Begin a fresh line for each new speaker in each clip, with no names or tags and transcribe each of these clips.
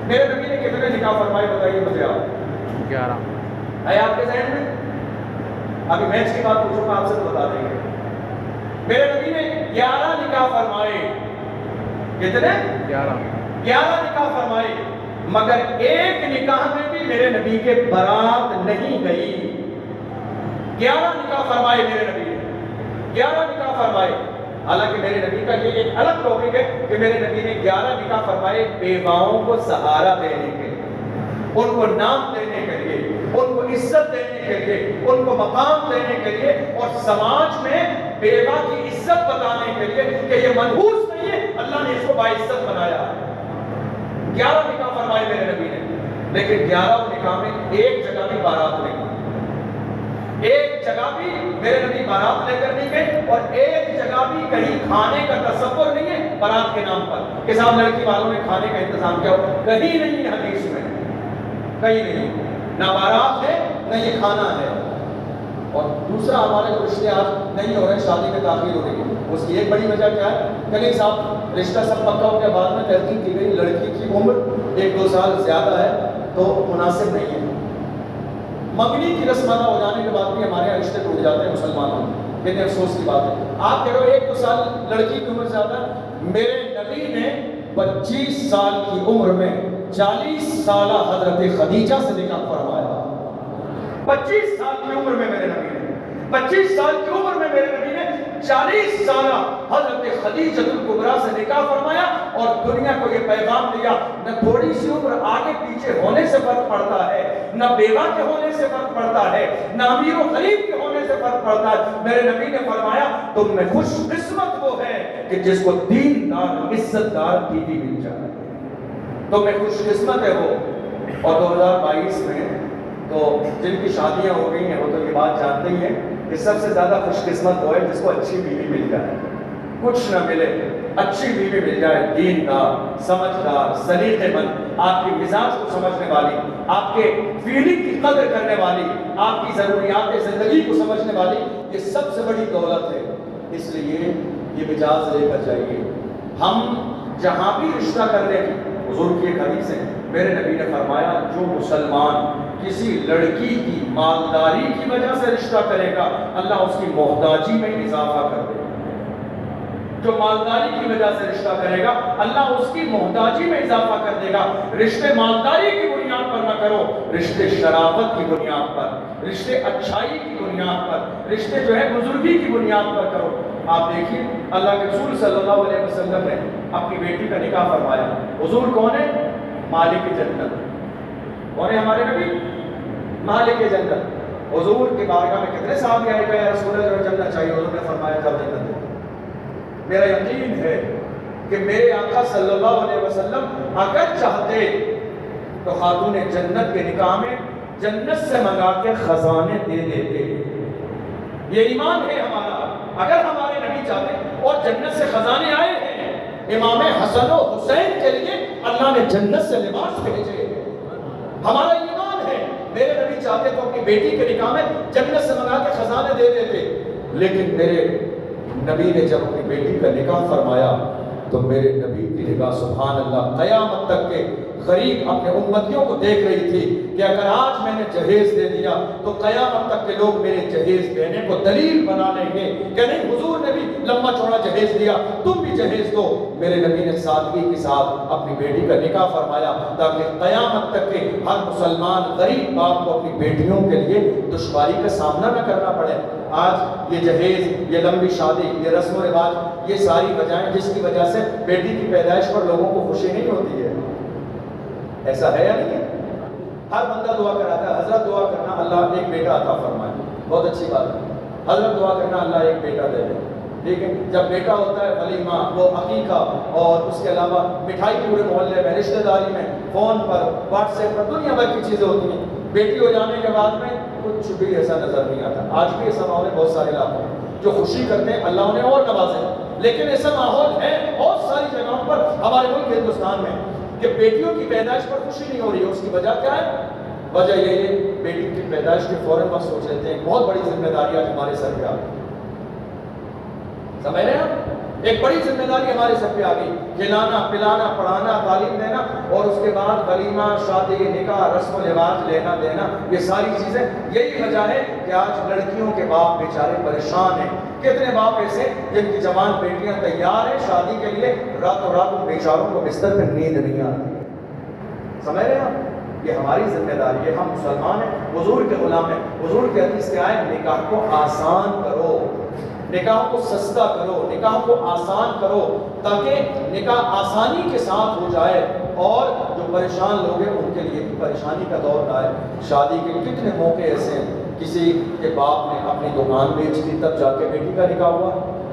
میرے نبی نے کتنے نکاح فرمائے بتائیے مجھے آپ؟
11
ہے آپ کے ذہن میں؟ ابھی میچ کی بات پوچھوں گا آپ سے تو بتا دیں گے. میرے نبی نے 11 نکاح فرمائے. کتنے؟ 11 نکاح فرمائے. مگر ایک نکاح میں بھی میرے نبی کے برات نہیں گئی. 11 نکاح فرمائے میرے نبی نے, 11 نکاح فرمائے. حالانکہ میرے نبی کا یہ ایک الگ ٹاپک ہے کہ میرے نبی نے 11 نکاح فرمائے بیواؤں کو سہارا دینے کے لیے, ان کو نام دینے کے لیے, ان کو عزت دینے کے لیے, ان کو مقام دینے کے لیے, اور سماج میں بیوہ کی عزت بتانے کے لیے کہ یہ منحوس نہیں ہے, اللہ نے اس کو باعزت بنایا. 11 نکاح فرمائے میرے نبی نے, لیکن 11 نکاح میں ایک جگہ بھی بارات نہیں, ایک جگہ بھی میرے نبی بارات لے کر نہیں گئے, اور ایک جگہ بھی کہیں کھانے کا تصور نہیں ہے بارات کے نام پر کہ صاحب لڑکی والوں نے کھانے کا انتظام کیا ہو. کہیں نہیں ہے حدیث میں, کہیں نہیں, نہ بارات ہے نہ یہ کھانا ہے. اور دوسرا ہمارے جو رشتے آج نہیں ہو رہے, شادی میں تاخیر ہو رہی ہے, اس کی ایک بڑی وجہ کیا ہے؟ کہ صاحب رشتہ سب پکا ہو کے بعد میں تحقیق کی گئی لڑکی کی عمر 1-2 سال زیادہ ہے تو مناسب نہیں ہے. منگنی کی رسم ادا ہو جانے کے بعد بھی ہمارے یہاں رشتے ٹوٹ جاتے ہیں مسلمانوں میں. کتنے افسوس کی بات ہے. آپ کہہ رہے ہو 1-2 سال لڑکی کی عمر زیادہ, میرے نبی نے 25 سال کی عمر میں 40 سالہ حضرت خدیجہ سے نکاح فرمایا. 25 سال کی عمر میں میرے نبی نے 25 سال کی عمر میں میرے نبی نے 40 سالہ حضرت خدیجہ الکبریٰ سے نکاح فرمایا, اور دنیا کو یہ پیغام دیا نہ تھوڑی سی عمر آگے پیچھے ہونے سے فرق پڑتا ہے, نہ بیوہ کے ہونے سے فرق پڑتا ہے, نہ امیر و غریب کے ہونے سے فرق پڑتا ہے. میرے نبی نے فرمایا تم میں خوش قسمت وہ ہے کہ جس کو دیندار عزت دار بیوی مل جائے, تم میں خوش قسمت ہے وہ. اور 2022 میں تو جن کی شادیاں ہو گئی ہیں وہ تو یہ بات جانتے ہی ہیں کہ سب سے زیادہ خوش قسمت وہ ہے جس کو اچھی بیوی مل جائے. کچھ نہ ملے, اچھی بیوی مل جائے, دیندار, سمجھدار, سلیقے مند, آپ کی مزاج کو سمجھنے والی, آپ کے فیلنگ کی قدر کرنے والی, آپ کی ضروریات زندگی کو سمجھنے والی, یہ سب سے بڑی دولت ہے. اس لیے یہ مزاج لے کر چاہیے. ہم جہاں بھی رشتہ کرنے کی, حضور کی ایک حدیث ہے, میرے نبی نے فرمایا جو مسلمان کسی لڑکی کی مالداری کی وجہ سے رشتہ کرے گا اللہ اس کی محتاجی میں اضافہ کر دے گا. جو مالداری کی وجہ سے رشتہ کرے گا اللہ اس کی محتاجی میں اضافہ کر دے گا. رشتے مالداری کی بنیاد پر نہ کرو, رشتے شرافت کی بنیاد پر, رشتے اچھائی کی بنیاد پر, رشتے جو ہے بزرگی کی بنیاد پر کرو. آپ دیکھیے اللہ کے رسول صلی اللہ علیہ وسلم نے اپنی بیٹی کا نکاح فرمایا. حضور کون ہے؟ مالک جنت. کون ہے ہمارے نبی؟ مالک جنت. حضور کے بارگاہ میں کتنے صحابی آئے گا یا رسول اللہ جنت چاہیے, حضور نے فرمایا جب جنت دے. میرا یقین ہے کہ میرے آقا صلی اللہ علیہ وسلم اگر چاہتے تو خاتون جنت کے نکاح میں جنت سے منگا کے خزانے دے دیتے. یہ ایمان ہے ہمارا. اگر ہمارے نبی چاہتے, اور جنت سے خزانے آئے ہیں امام حسن و حسین کے لیے, اللہ نے جنت سے لباس بھیجے. ہمارا ایمان ہے میرے نبی چاہتے تو اپنی بیٹی کے نکاح میں جنت سے منگا کے خزانے دے دیتے. لیکن میرے نبی نے جب اپنی بیٹی کا نکاح فرمایا تو میرے نبی کی نگاہ سبحان اللہ قیامت تک کے غریب اپنے امتیوں کو دیکھ رہی تھی کہ اگر آج میں نے جہیز دے دیا تو قیامت تک کے لوگ میرے جہیز دینے کو دلیل بنا لیں گے کہ نہیں حضور نے بھی لمبا چوڑا جہیز دیا, تم بھی جہیز دو. میرے نبی نے سادگی کے ساتھ اپنی بیٹی کا نکاح فرمایا تاکہ قیامت تک کے ہر مسلمان غریب باپ کو اپنی بیٹیوں کے لیے دشواری کا سامنا نہ کرنا پڑے. آج یہ جہیز, یہ لمبی شادی, یہ رسم و رواج, یہ ساری وجہیں جس کی وجہ سے بیٹی کی پیدائش پر لوگوں کو خوشی نہیں ہوتی ہے. ایسا ہے یا نہیں ہے؟ ہر بندہ دعا کراتا ہے, حضرت دعا کرنا اللہ ایک بیٹا عطا فرمائے, بہت اچھی بات ہے. حضرت دعا کرنا اللہ ایک بیٹا دے دے. لیکن جب بیٹا ہوتا ہے ولیمہ, وہ عقیقہ, اور اس کے علاوہ مٹھائی پورے محلے میں, رشتہ داری میں, فون پر, واٹس ایپ پر, دنیا بھر کی چیزیں ہوتی ہیں. بیٹی ہو جانے کے بعد میں کچھ بھی ایسا نظر نہیں آتا. آج بھی ایسا ماحول ہے, بہت سارے علاقوں میں جو خوشی کرتے ہیں اللہ انہیں اور نوازے, لیکن ایسا ماحول ہے بہت ساری جگہوں پر ہمارے ملک ہندوستان میں کہ بیٹیوں کی پیدائش پر خوشی نہیں ہو رہی ہے. اس کی وجہ کیا ہے؟ وجہ یہ ہے بیٹی کی پیدائش کے فوراً وقت سوچ لیتے ہیں بہت بڑی ذمہ داری آج ہمارے سر پہ آ گئی. سمجھ رہے ہیں آپ؟ ایک بڑی ذمہ داری ہمارے سب پہ آ گئی، کھلانا پلانا پڑھانا تعلیم دینا، اور اس کے بعد ولیمہ شادی نکاح رسم و رواج لینا دینا، یہ ساری چیزیں۔ یہی وجہ ہے کہ آج لڑکیوں کے باپ بیچارے پریشان ہیں۔ کتنے باپ ایسے جن کی جوان بیٹیاں تیار ہیں شادی کے لیے، راتوں رات ان بیچاروں کو بستر پہ نیند نہیں آتی۔ سمجھ رہے ہیں آپ؟ یہ ہماری ذمہ داری ہے، ہم مسلمان ہیں، حضور کے غلام ہیں۔ حضور کے حدیث سے آئے نکاح کو آسان کرو، نکاح کو سستا کرو، نکاح کو آسان کرو، تاکہ نکاح آسانی کے ساتھ ہو جائے اور جو پریشان لوگ ہیں ان کے لیے بھی پریشانی کا دور نہ آئے۔ شادی کے کتنے موقع ایسے ہیں، کسی کے باپ نے اپنی دکان بیچ دی تب جا کے بیٹی کا نکاح ہوا،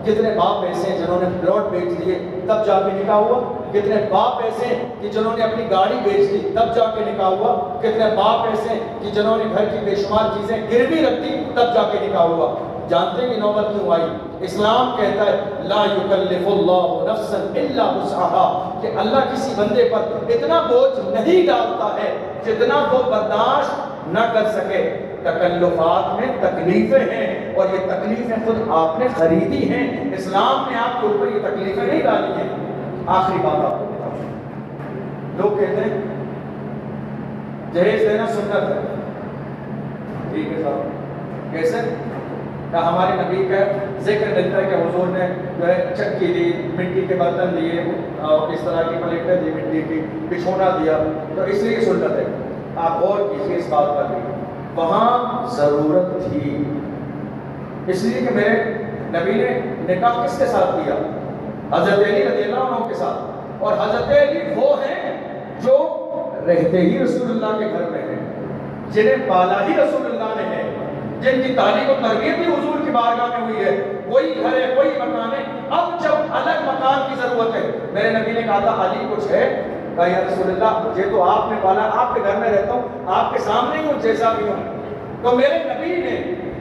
کتنے باپ ایسے ہیں جنہوں نے پلاٹ بیچ دیے تب جا کے نکاح ہوا، کتنے باپ ایسے ہیں کہ جنہوں نے اپنی گاڑی بیچ دی تب جا کے نکاح ہوا، کتنے باپ ایسے ہیں کہ جنہوں نے گھر کی بے شمار چیزیں گروی رکھ دی تب جا کے نکاح ہوا۔ جانتے ہیں کہ نوبت کیوں آئی؟ اسلام کہتا ہے لا یکلف اللہ نفسا الا وسعها، کہ اللہ کسی بندے پر اتنا بوجھ نہیں ڈالتا ہے جتنا وہ برداشت نہ کر سکے۔ تکلفات میں تکلیفیں ہیں، اور یہ تکلیفیں خود آپ نے خریدی ہیں، اسلام نے آپ کے اوپر یہ تکلیفیں نہیں ڈالی ہیں۔ آخری بات آپ کو بتاؤں، لوگ کہتے ہیں جہیز دینا سنت ہے، ٹھیک ہے صاحب، کیسے؟ کہ ہمارے نبی کا ذکر ملتا ہے کہ حضور نے جو ہے چکی دی، مٹی کے برتن دیے، اور اس طرح کی پلیٹیں دی مٹی کی، بچھونا دیا، تو اس لیے سنت ہے۔ آپ غور کیجیے اس بات پر بھی، وہاں ضرورت تھی، اس لیے کہ میرے نبی نے نکاح کس کے ساتھ کیا؟ حضرت علی رضی اللہ عنہ کے ساتھ، اور حضرت علی وہ ہیں جو رہتے ہی رسول اللہ کے گھر میں ہیں، جنہیں پالا ہی رسول اللہ نے ہے، جن کی تعلیم و تربیت بھی حضور کی بارگاہ میں ہوئی ہے، کوئی گھر ہے کوئی مکان ہے۔ اب جب الگ مکان کی ضرورت ہے، میرے نبی نے کہا تھا علی کچھ ہے؟ کہا یا رسول اللہ مجھے تو آپ نے پالا، آپ کے گھر میں رہتا ہوں، آپ کے سامنے ہی ہوں جیسا بھی ہوں۔ تو میرے نبی نے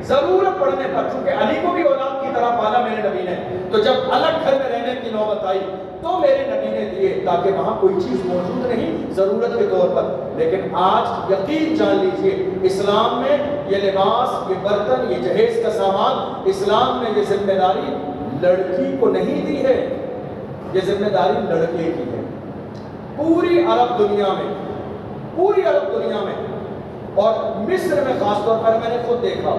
ضرورت پڑنے پر، چونکہ علی کو بھی اولاد کی طرح پالا میرے نبی نے، تو جب الگ گھر میں رہنے کی نوبت آئی تو میرے نبی نے دیے، تاکہ وہاں کوئی چیز موجود نہیں ضرورت کے طور پر۔ لیکن آج یقین جان لیجئے اسلام میں یہ لباس، یہ برتن، یہ جہیز کا سامان، اسلام نے یہ ذمہ داری لڑکی کو نہیں دی ہے، یہ ذمہ داری لڑکے کی ہے۔ پوری عرب دنیا میں، پوری عرب دنیا میں اور مصر میں خاص طور پر میں نے خود دیکھا،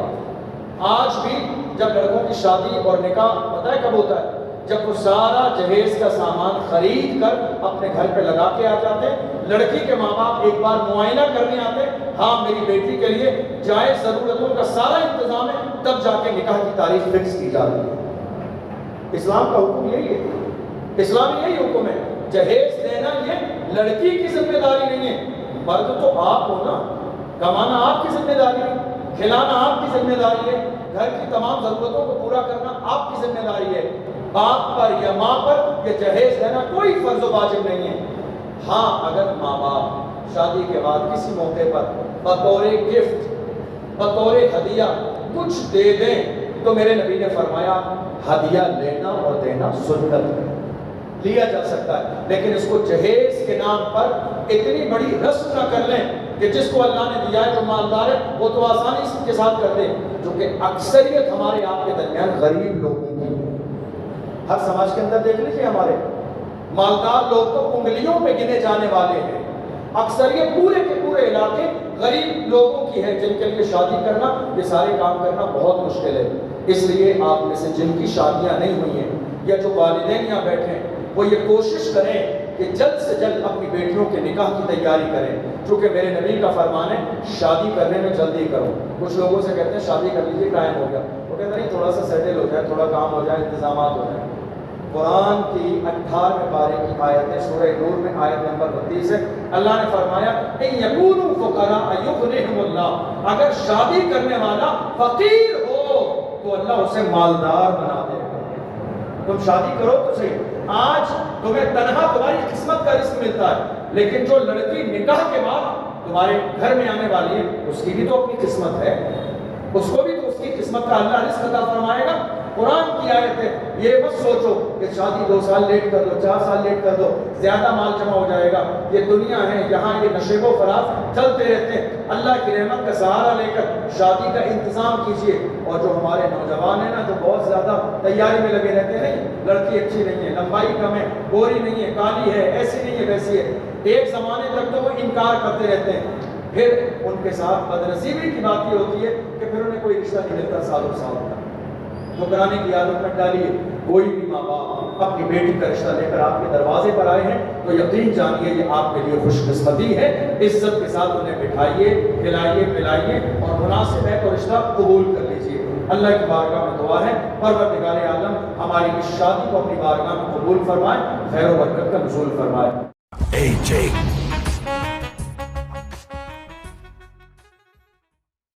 آج بھی جب لڑکوں کی شادی اور نکاح پتہ ہے کب ہوتا ہے؟ جب وہ سارا جہیز کا سامان خرید کر اپنے گھر پہ لگا کے آ جاتے ہیں، لڑکی کے ماں باپ ایک بار معائنہ کرنے آتے ہیں، ہاں میری بیٹی کے لیے جائز ضرورتوں کا سارا انتظام ہے، تب جا کے نکاح کی تاریخ فکس کی جاتی ہے۔ اسلام کا حکم یہی ہے، اسلام یہی حکم ہے، جہیز دینا یہ لڑکی کی ذمہ داری نہیں ہے، مرد تو آپ ہو نا، کمانا آپ کی ذمہ داری ہے، کھلانا آپ کی ذمہ داری ہے، گھر کی تمام ضرورتوں کو پورا کرنا آپ کی ذمہ داری ہے۔ باپ پر یا ماں پر یہ جہیز دینا کوئی فرض و واجب نہیں ہے۔ ہاں اگر ماں باپ شادی کے بعد کسی موقع پر بطور گفٹ، بطور ہدیہ کچھ دے دیں تو میرے نبی نے فرمایا ہدیہ لینا اور دینا سنت ہے، لیا جا سکتا ہے، لیکن اس کو جہیز کے نام پر اتنی بڑی رسم نہ کر لیں کہ جس کو اللہ نے دیا ہے جو مالدار ہے وہ تو آسانی کے ساتھ کر دے، جو کہ اکثریت ہمارے آپ کے درمیان غریب لوگوں کی ہے۔ ہر سماج کے اندر دیکھ لیجیے، ہمارے مالدار لوگ تو انگلیوں پہ گنے جانے والے ہیں، اکثریت پورے کے پورے علاقے غریب لوگوں کی ہے، جن کے لیے شادی کرنا، یہ سارے کام کرنا بہت مشکل ہے۔ اس لیے آپ میں سے جن کی شادیاں نہیں ہوئی ہیں یا جو والدین یہاں بیٹھے ہیں وہ یہ کوشش کریں کہ جلد سے جلد اپنی بیٹیوں کے نکاح کی تیاری کریں، چونکہ میرے نبی کا فرمان ہے شادی کرنے میں جلدی کرو۔ کچھ لوگوں سے کہتے ہیں شادی کر لیجیے ٹائم ہو گیا، وہ کہتے ہیں نہیں تھوڑا سا سیٹل ہو جائے، تھوڑا کام ہو جائے، انتظامات ہو جائیں۔ قرآن کی 18ویں پارے کی آیت ہے، سورہ نور میں آیت نمبر 32 ہے، اللہ نے فرمایا ان یکونوا فقراء یغنیہم اللہ، اگر شادی کرنے والا فقیر ہو تو اللہ اسے مالدار بنا دے گا۔ تم شادی کرو تو صحیح، آج تمہیں تنہا تمہاری قسمت کا رزق ملتا ہے، لیکن جو لڑکی نکاح کے بعد تمہارے گھر میں آنے والی ہے اس کی بھی تو اپنی قسمت ہے، اس کو بھی تو اس کی قسمت کا اللہ رزق عطا فرمائے گا۔ قرآن کی آیت ہے. یہ مت سوچو کہ شادی 2 سال لیٹ کر دو، 4 سال لیٹ کر دو، زیادہ مال جمع ہو جائے گا. یہ دنیا ہے، یہاں یہ نشیب و فراز چلتے رہتے ہیں. اللہ کی رحمت کا سہارا لے کر شادی کا انتظام کیجئے. اور جو ہمارے نوجوان ہیں نا، جو بہت زیادہ تیاری میں لگے رہتے ہیں، نہیں لڑکی اچھی نہیں ہے، لمبائی کم ہے، گوری نہیں ہے، کالی ہے، ایسی نہیں ہے، ویسی ہے، ایک زمانے تک تو وہ انکار کرتے رہتے ہیں. پھر ان کے ساتھ بدنصیبی کی بات یہ ہوتی ہے کہ پھر انہیں کوئی رشتہ نہیں ملتا سالوں سال کا. تو کرانے کی عادت میں ڈالیے. کوئی بھی ماں باپ اپنی بیٹی کا رشتہ لے کر آپ کے دروازے پر آئے ہیں تو یقین جانیے یہ آپ کے لیے خوش قسمتی ہے. عزت کے ساتھ انہیں بٹھائیے، کھلائیے، پلائیے اور مناسب ہے تو رشتہ قبول کر لیجیے. اللہ کی بارگاہ میں دعا ہے پروردگار عالم ہماری اس شادی کو اپنی بارگاہ میں قبول فرمائے، خیر و برکت کا نزول فرمائے.
AJ